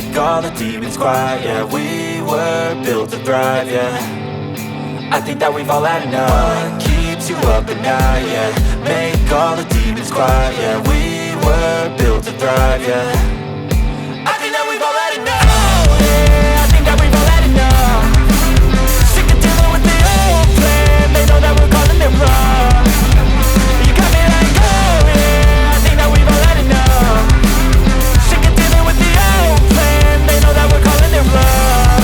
make all the demons quiet. Yeah, we were built to thrive, yeah. I think that we've all had enough. What keeps you up at night, yeah. Make all the demons quiet, yeah. We were built to thrive, yeah. I think that we've all had enough. Oh yeah, I think that we've all had enough. Sick of dealing with the old plan. They know that we're calling it wrong. You got me like, oh yeah, I think that we've all had enough. Sick of dealing with the old plan. They know that we're calling it wrong.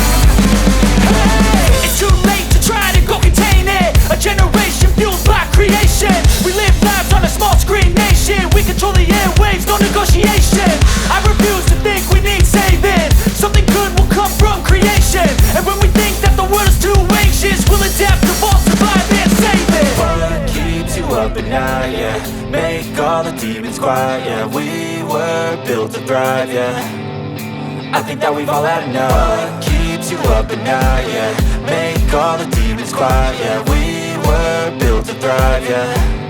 Hey, it's too late to try to go contain it. A generation fueled by creation. We live lives on a small screen nation. We control the airwaves, no negotiation. I refuse to think we need saving. Something good will come from creation. And when we think that the world is too anxious, we'll adapt, evolve, survive and save it. What keeps you up at night, yeah. Make all the demons quiet, yeah. We were built to thrive, yeah. I think that we've all had enough. What keeps you up at night, yeah. Make all the demons quiet, yeah. We were built to thrive, yeah.